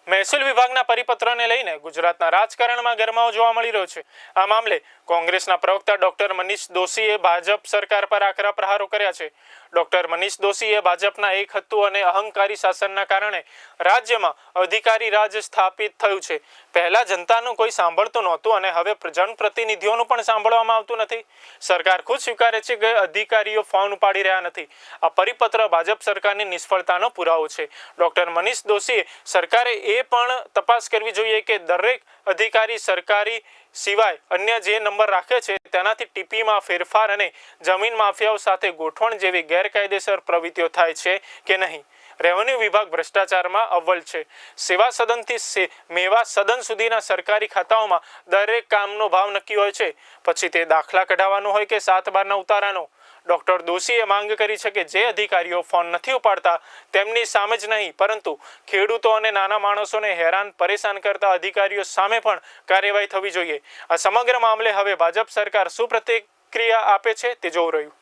મહેસૂલ વિભાગના પરિપત્રને લઈને ગુજરાતના રાજકારણમાં ગરમાવો જોવા મળી રહ્યો છે। આ મામલે કોંગ્રેસના પ્રવક્તા ડોક્ટર મનીષ દોશીએ ભાજપ સરકાર પર આકરા પ્રહારો કર્યા છે। ડોક્ટર મનીષ દોશીએ ભાજપના એકહત્તુ અને અહંકારી શાસનના કારણે રાજ્યમાં અધિકારી રાજ સ્થાપિત થયું છે। પહેલા જનતાનું કોઈ સાંભળતું નહોતું અને હવે જનપ્રતિનિધિઓનું પણ સાંભળવામાં આવતું નથી। સરકાર ખુદ સ્વીકારે છે કે અધિકારીઓ ફોન ઉપાડી રહ્યા નથી। આ પરિપત્ર ભાજપ સરકારની નિષ્ફળતાનો પુરાવો છે। ડોક્ટર મનીષ દોશીએ સરકારે એ પણ તપાસ કરવી જોઈએ કે દરેક અધિકારી સરકારી સિવાય અન્ય જે નંબર રાખે છે તેનાથી ટીપીમાં ફેરફાર અને જમીન માફિયાઓ સાથે ગોઠવણ જેવી ગેરકાયદેસર પ્રવૃત્તિઓ થાય છે કે નહીં। રેવન્યુ વિભાગ ભ્રષ્ટાચારમાં અવ્વલ છે। સેવા સદનથી મેવા સદન સુધીના સરકારી ખાતાઓમાં દરેક કામનો ભાવ નક્કી હોય છે, પછી તે દાખલા કઢાવવાનો હોય કે 7/12ના ઉતારાનો। ડોક્ટર દોશીએ માંગ કરી છે કે જે અધિકારીઓ ફોન નથી ઉપાડતા તેમની સામે જ નહીં પરંતુ ખેડૂતો અને નાના માણસોને હેરાન પરેશાન કરતા અધિકારીઓ સામે પણ કાર્યવાહી થવી જોઈએ। આ સમગ્ર મામલે હવે ભાજપ સરકાર શું પ્રતિક્રિયા આપે છે તે જોવું રહ્યું।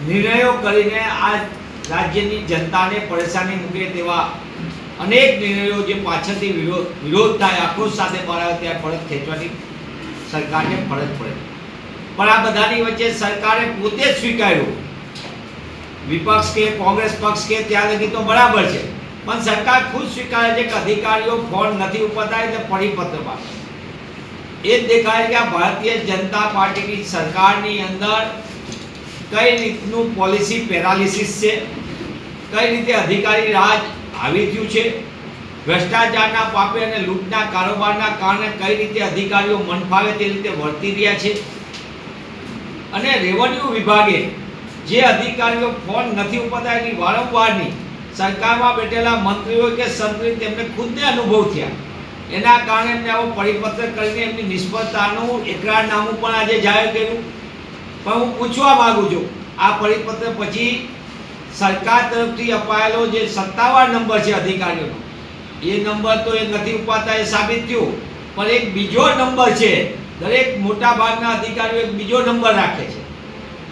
નિર્ણયો કરીને આ રાજ્યની જનતાને પરેશાની મૂકે તેવા અનેક નિર્ણયો જે પાછળથી વિરોધ થાય આક્રોશ સાથે બહાર ત્યાં ફરજ ખેંચવાની સરકારને ફરજ પડે, પણ આ બધાની વચ્ચે સરકારે પોતે જ સ્વીકાર્યું, વિપક્ષ કે કોંગ્રેસ પક્ષ કે ત્યાં લગી તો બરાબર છે, પણ સરકાર ખુદ સ્વીકારે છે કે અધિકારીઓ ફોન નથી ઉપાડતા એટલે પરિપત્રમાં એ જ દેખાય કે આ ભારતીય જનતા પાર્ટીની સરકારની અંદર કઈ રીતનું પોલિસી પેરાલિસિસ છે, કઈ રીતે અધિકારી રાજ આવી થયું છે, ભ્રષ્ટાચારના પાપે અને લૂંટના કારોબારના કારણે કઈ રીતે અધિકારીઓ મન ફાવે તે રીતે વર્તી રહ્યા છે, અને રેવન્યુ વિભાગે જે અધિકારીઓ ફોન નથી ઉપાડતા એની વારંવારની સરકારમાં બેઠેલા મંત્રીઓ કે સંત્રી તેમને ખુદને અનુભવ થયા, એના કારણે એમને આવો પરિપત્ર કરીને એમની નિષ્ફળતાનું એકરારનામું પણ આજે જાહેર કર્યું। પણ હું પૂછવા માંગુ છું, આ પરિપત્ર પછી સરકાર તરફથી અપાયેલો જે સત્તાવાર નંબર છે અધિકારીઓનો, એ નંબર તો એ નથી ઉપાડતા એ સાબિત થયું, પણ એક બીજો નંબર છે, દરેક મોટા ભાગના અધિકારીઓ એક બીજો નંબર રાખે છે।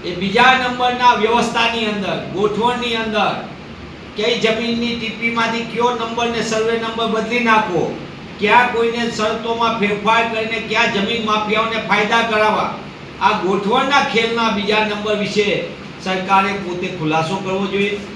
એ બીજા નંબરના વ્યવસ્થાની અંદર ગોઠવણની અંદર કઈ જમીનની ટીપીમાંથી કયો નંબરને સર્વે નંબર બદલી નાખવો, ક્યાં કોઈને શરતોમાં ફેરફાર કરીને ક્યાં જમીન માફિયાઓને ફાયદા કરાવવા, આ ગોઠવણના ખેલના બીજા નંબર વિશે સરકારે પોતે ખુલાસો કરવો જોઈએ।